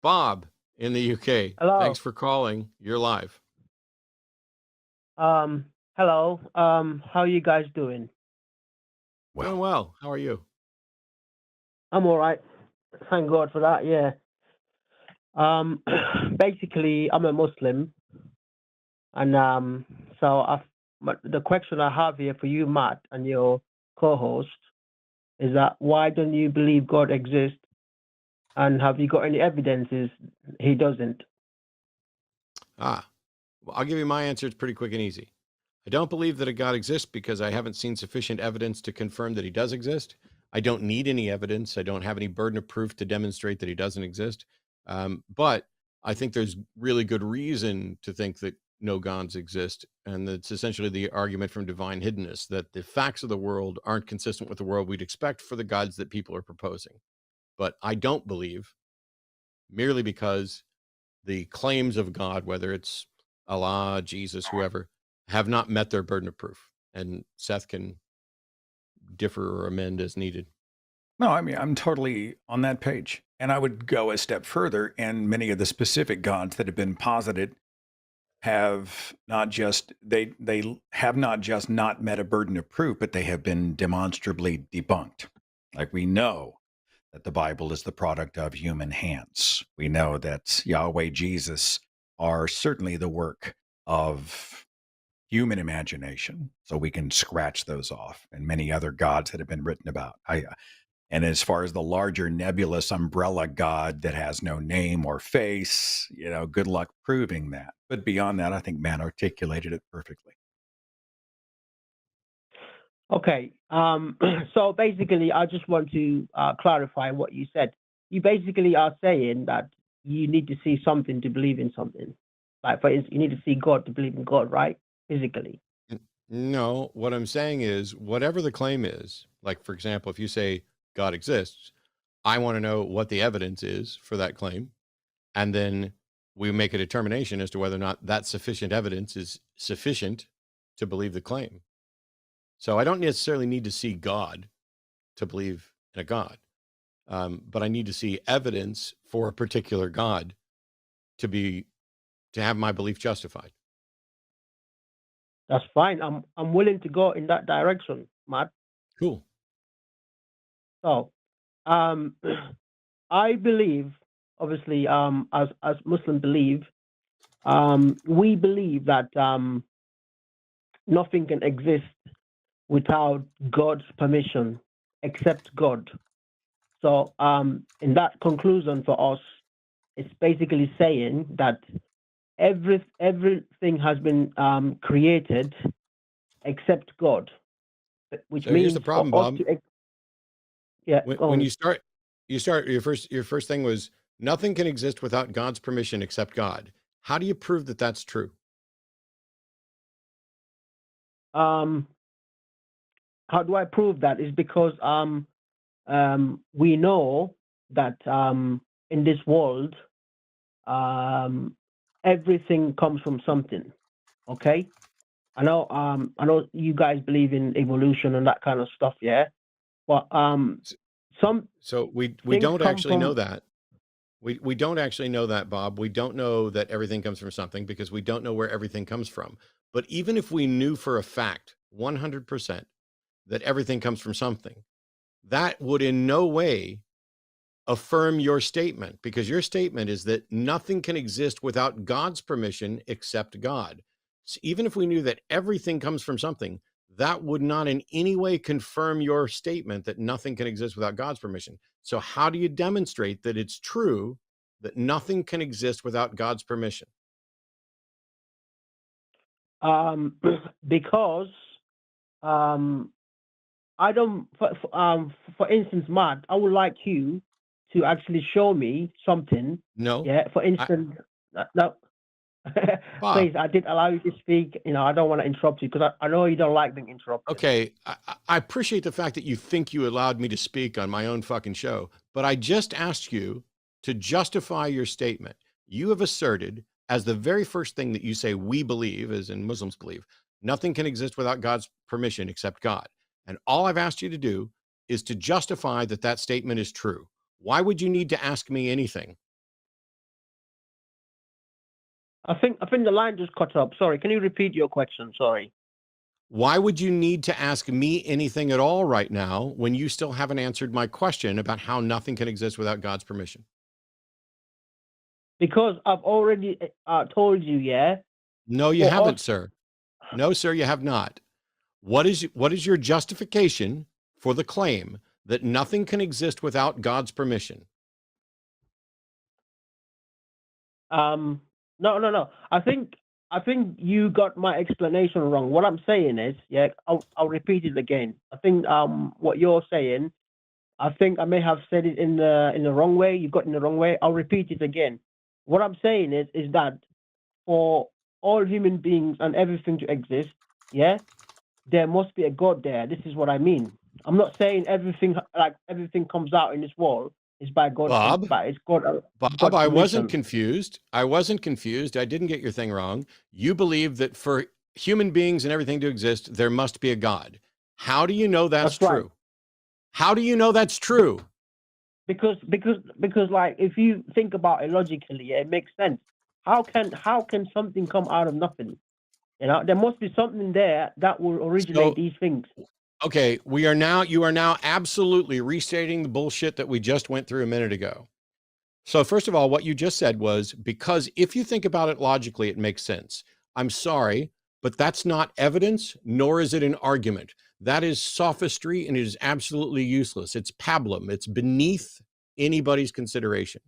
Bob in the UK. Thanks Hello. for calling. You're live. Hello. How you guys doing? Doing Well, well. How are you? I'm all right. Thank God for that. Yeah. Um, basically, I'm a Muslim, and so but the question I have here for you, Matt, and your co-host, is that why don't you believe God exists, and have you got any evidences He doesn't? Well, I'll give you my answer. It's pretty quick and easy. I don't believe that a God exists because I haven't seen sufficient evidence to confirm that he does exist. I don't need any evidence. I don't have any burden of proof to demonstrate that he doesn't exist. But I think there's really good reason to think that no gods exist. And that's essentially the argument from divine hiddenness, that the facts of the world aren't consistent with the world we'd expect for the gods that people are proposing. But I don't believe, merely because the claims of God, whether it's Allah, Jesus, whoever, have not met their burden of proof. And Seth can differ or amend as needed. no, I mean, I'm totally on that page. And I would go a step further, and many of the specific gods that have been posited have not just they have not just not met a burden of proof, but they have been demonstrably debunked. Like, we know that the Bible is the product of human hands. We know that Yahweh, Jesus are certainly the work of human imagination. So we can scratch those off, and many other gods that have been written about. And as far as the larger nebulous umbrella god that has no name or face, good luck proving that. But beyond that, I think man articulated it perfectly. Okay. So basically, I just want to clarify what you said. You basically are saying that you need to see something to believe in something. Like, for instance, you need to see God to believe in God, right? Physically. No, what I'm saying is, whatever the claim is, like, for example, if you say God exists, I want to know what the evidence is for that claim. And then we make a determination as to whether or not that sufficient evidence is sufficient to believe the claim. So I don't necessarily need to see God to believe in a God, but I need to see evidence for a particular God to be to have my belief justified. That's fine. I'm willing to go in that direction, Matt. Cool. So, um, I believe, obviously, as Muslims believe, we believe that nothing can exist without God's permission, except God. So, in that conclusion for us, it's basically saying that everything has been created except God, which So here's the means for problem, us Bob. to, yeah, go When on. you start your first thing was nothing can exist without God's permission except God. How do you prove that that's true? Um, how do I prove that? Is because we know that in this world, um, everything comes from something. Okay, I know you guys believe in evolution and that kind of stuff, yeah. But some So we things don't come actually know from. that. We don't actually know that, Bob. We don't know that everything comes from something because we don't know where everything comes from. But even if we knew for a fact, 100%, that everything comes from something, that would in no way affirm your statement, because your statement is that nothing can exist without God's permission except God. So even if we knew that everything comes from something, that would not in any way confirm your statement that nothing can exist without God's permission. So how do you demonstrate that it's true that nothing can exist without God's permission? um, because um, I don't. For instance, Matt, I would like you to actually show me something. No, Yeah. For I, instance, no. Bob. Please, I did allow you to speak. I don't want to interrupt you because I know you don't like being interrupted. Okay, I appreciate the fact that you think you allowed me to speak on my own fucking show, but I just asked you to justify your statement. You have asserted, as the very first thing that you say, we believe, as in Muslims believe, nothing can exist without God's permission except God. And all I've asked you to do is to justify that that statement is true. Why would you need to ask me anything? I think the line just cut up. Sorry, can you repeat your question? Sorry. Why would you need to ask me anything at all right now when you still haven't answered my question about how nothing can exist without God's permission? Because I've already told you, yeah. No, you For haven't, us, sir. No, sir, you have not. What is your justification for the claim that nothing can exist without God's permission? No. I think you got my explanation wrong. What I'm saying is, yeah, I'll repeat it again. I think what you're saying, I think I may have said it in the wrong way. You got it in the wrong way. I'll repeat it again. What I'm saying is that for all human beings and everything to exist, yeah, there must be a God there. This is what I mean. I'm not saying everything comes out in this world is by God. Bob, It's God. It's Bob, God's I wasn't permission. confused. I wasn't confused. I didn't get your thing wrong. You believe that for human beings and everything to exist, there must be a God. How do you know that's That's right. true? How do you know that's true? Because like if you think about it logically, yeah, it makes sense. How can something come out of nothing? You know, there must be something there that will originate So, these things. okay, you are now absolutely restating the bullshit that we just went through a minute ago. So first of all, what you just said was, because if you think about it logically, it makes sense. I'm sorry, but that's not evidence, nor is it an argument. That is sophistry, and it is absolutely useless. It's pablum. It's beneath anybody's consideration.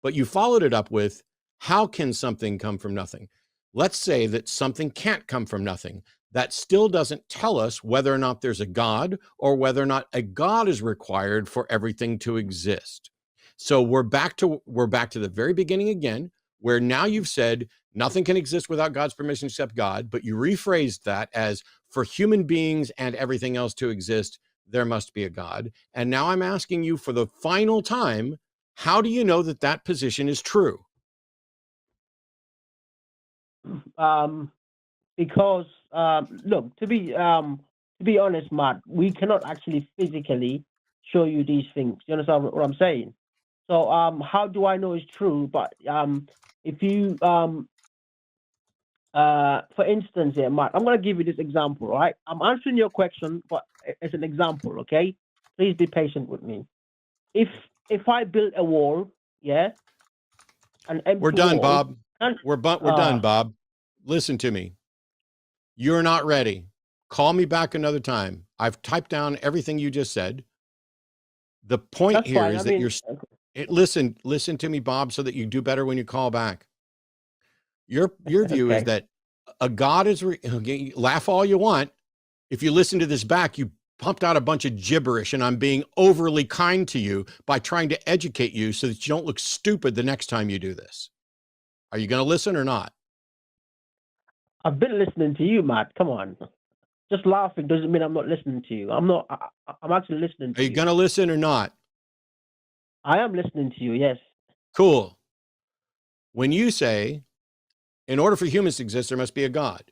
But you followed it up with, how can something come from nothing? Let's say that something can't come from nothing. That still doesn't tell us whether or not there's a God or whether or not a God is required for everything to exist. So we're back to the very beginning again, where now you've said nothing can exist without God's permission except God, but you rephrased that as for human beings and everything else to exist, there must be a God. And now I'm asking you for the final time, how do you know that that position is true? Because look, to be honest, Matt, we cannot actually physically show you these things. You understand what I'm saying? So how do I know it's true? But if you for instance, here, Matt, I'm gonna give you this example, right? I'm answering your question, but as an example, okay? Please be patient with me. If I build a wall, yeah, an empty We're done, wall, Bob. and We're done, Bob. Listen to me. You're not ready. Call me back another time. I've typed down everything you just said. The point that's here fine. is I that mean, listen to me, Bob, so that you do better when you call back. Your view is okay. that a God is laugh all you want. If you listen to this back, you pumped out a bunch of gibberish, and I'm being overly kind to you by trying to educate you so that you don't look stupid the next time you do this. Are you going to listen or not? I've been listening to you, Matt. Come on. Just laughing doesn't mean I'm not listening to you. I'm not. I'm actually listening Are to you going you. to listen or not? I am listening to you. Yes. Cool. When you say, in order for humans to exist, there must be a God,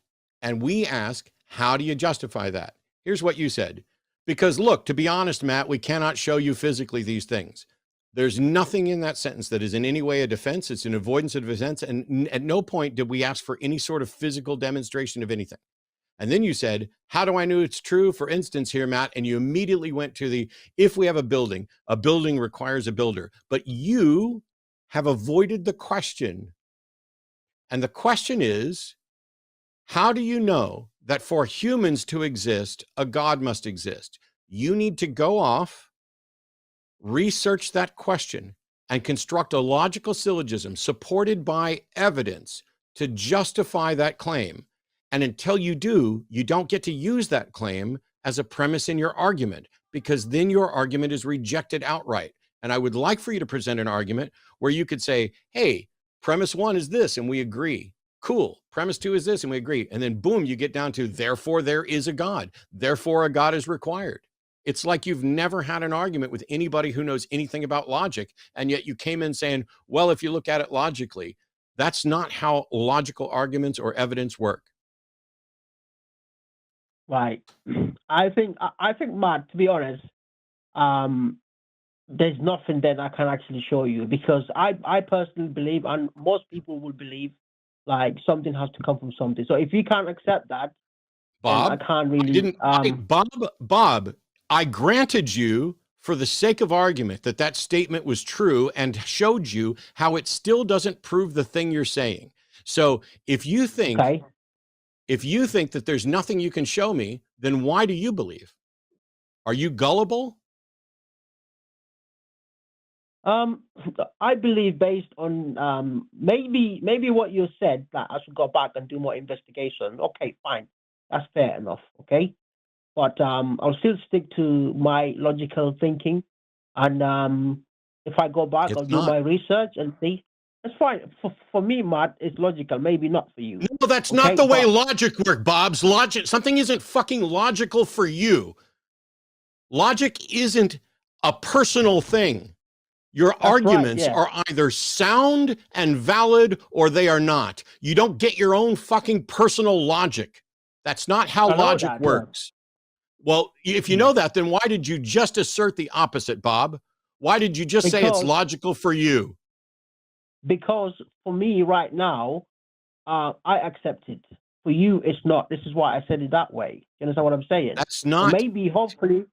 and we ask, how do you justify that? Here's what you said. Because look, to be honest, Matt, we cannot show you physically these things. There's nothing in that sentence that is in any way a defense. It's an avoidance of defense. And at no point did we ask for any sort of physical demonstration of anything. And then you said, how do I know it's true? For instance, here, Matt, and you immediately went to the, if we have a building requires a builder. But you have avoided the question. And the question is, how do you know that for humans to exist, a God must exist? You need to go off, research that question, and construct a logical syllogism supported by evidence to justify that claim. And until you do, you don't get to use that claim as a premise in your argument, because then your argument is rejected outright. And I would like for you to present an argument where you could say, hey, premise one is this, and we agree. Cool. Premise two is this, and we agree. And then boom, you get down to, therefore, there is a God. Therefore, a God is required. It's like you've never had an argument with anybody who knows anything about logic. And yet you came in saying, well, if you look at it logically, that's not how logical arguments or evidence work. Right. I think, Matt, to be honest, there's nothing that I can actually show you, because I personally believe, and most people will believe, like something has to come from something. So if you can't accept that, then I Bob, can't really. didn't Bob, I granted you for the sake of argument that that statement was true and showed you how it still doesn't prove the thing you're saying. So if you think Okay. that there's nothing you can show me, then why do you believe? Are you gullible? I believe based on maybe what you said that I should go back and do more investigation. Okay, fine, that's fair enough. Okay, but I'll still stick to my logical thinking, and if I go back, It's I'll do not. my research and see. That's fine for me, Matt. It's logical. Maybe not for you. No, that's Okay, not the way but logic works, Bob's. Logic, something isn't fucking logical for you. Logic isn't a personal thing. Your that's right. arguments Yeah, are either sound and valid or they are not. You don't get your own fucking personal logic. That's not how I know logic that. Yeah. works. Well, if you Hmm. know that, then why did you just assert the opposite, Bob? Why did you just say it's Because logical for you? because for me right now, I accept it. For you, it's not. This is why I said it that way. You understand what I'm saying? That's So not, maybe, hopefully,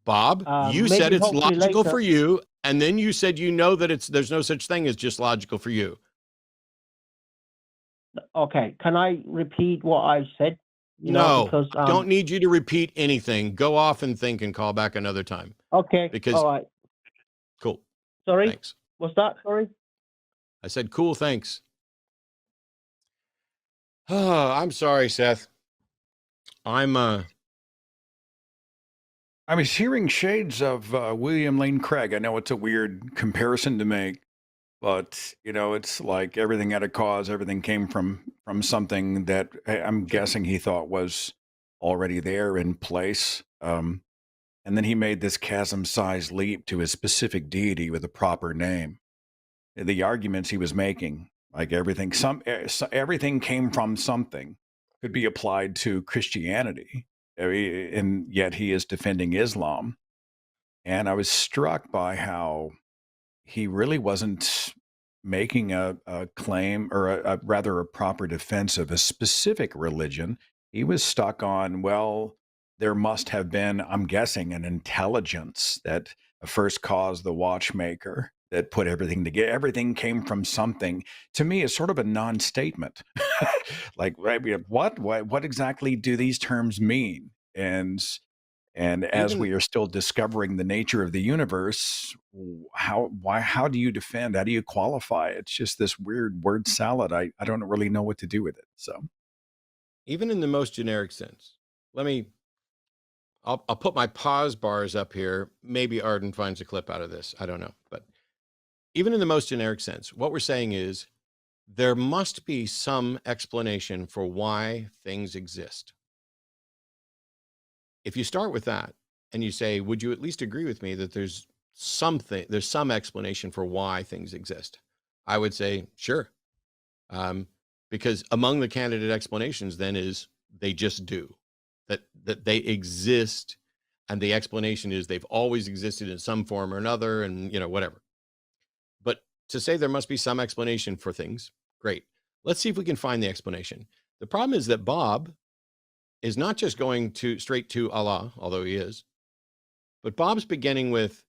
Bob. You said it's logical later. for you, and then you said you know that there's no such thing as just logical for you. Okay, can I repeat what I said? No, Because I don't need you to repeat anything. Go off and think and call back another time. Okay, Because all right. cool. Sorry, Thanks. what's that? Sorry. I said cool, thanks. I'm sorry, Seth. I was hearing shades of William Lane Craig. I know it's a weird comparison to make, but it's like everything had a cause. Everything came from something that I'm guessing he thought was already there in place. And then he made this chasm-sized leap to a specific deity with a proper name. The arguments he was making, like everything came from something, could be applied to Christianity, and yet he is defending Islam. And I was struck by how he really wasn't making a claim, or rather a proper defense of a specific religion. He was stuck on, well, there must have been, I'm guessing, an intelligence that first caused the watchmaker that put everything together. Everything came from something. To me, it's sort of a non-statement. Like, right, what exactly do these terms mean? And as we are still discovering the nature of the universe, how do you defend? How do you qualify? It's just this weird word salad. I don't really know what to do with it. So even in the most generic sense, I'll put my pause bars up here. Maybe Arden finds a clip out of this. I don't know. But even in the most generic sense, what we're saying is there must be some explanation for why things exist. If you start with that and you say, would you at least agree with me that there's some explanation for why things exist? I would say, sure. Because among the candidate explanations then is they just do, that they exist. And the explanation is they've always existed in some form or another, and whatever. But to say there must be some explanation for things, great. Let's see if we can find the explanation. The problem is that Bob is not just going straight to Allah, although he is, but Bob's beginning with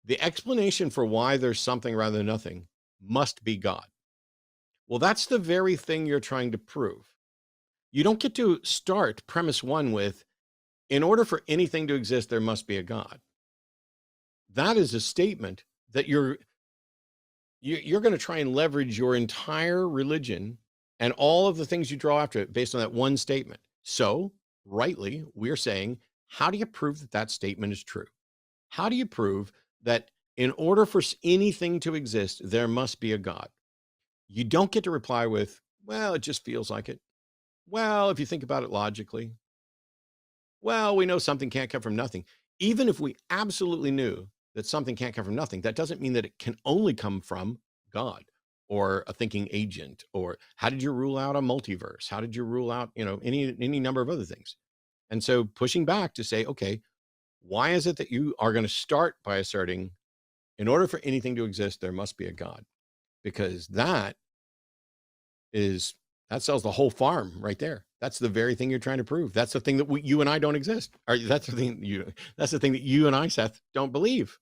the explanation for why there's something rather than nothing must be God. Well, that's the very thing you're trying to prove. You don't get to start premise one with, in order for anything to exist, there must be a God. That is a statement that you're going to try and leverage your entire religion and all of the things you draw after it based on that one statement. So, rightly, we're saying, how do you prove that that statement is true? How do you prove that in order for anything to exist, there must be a God? You don't get to reply with, well, it just feels like it. Well, if you think about it logically, well, we know something can't come from nothing. Even if we absolutely knew that something can't come from nothing, that doesn't mean that it can only come from God or a thinking agent. Or how did you rule out a multiverse? How did you rule out, any number of other things? And so pushing back to say, okay, why is it that you are going to start by asserting, in order for anything to exist, there must be a God? Because that is that sells the whole farm right there. That's the very thing you're trying to prove. That's the thing that you and I don't exist. Or that's the thing that you and I, Seth, don't believe.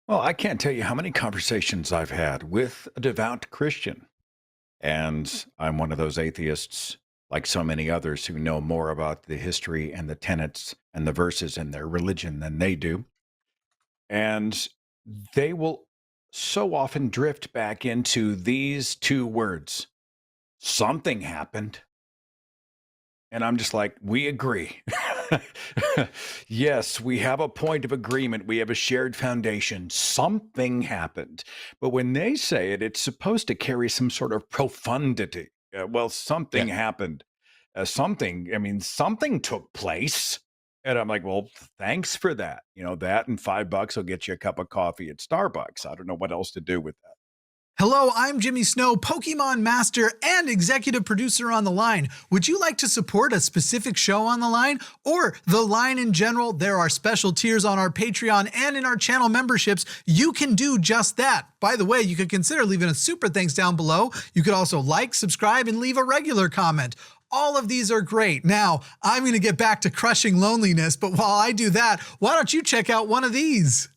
Well, I can't tell you how many conversations I've had with a devout Christian. And I'm one of those atheists, like so many others, who know more about the history and the tenets and the verses in their religion than they do. And they will so often drift back into these two words: something happened. And I'm just like, we agree. Yes, we have a point of agreement. We have a shared foundation. Something happened. But when they say it, it's supposed to carry some sort of profundity. Well, something happened. Something took place. And I'm like, well, thanks for that. That and $5 will get you a cup of coffee at Starbucks. I don't know what else to do with that. Hello, I'm Jimmy Snow, Pokemon Master and Executive Producer on The Line. Would you like to support a specific show on The Line or The Line in general? There are special tiers on our Patreon and in our channel memberships. You can do just that. By the way, you could consider leaving a super thanks down below. You could also like, subscribe, and leave a regular comment. All of these are great. Now, I'm going to get back to crushing loneliness, but while I do that, why don't you check out one of these?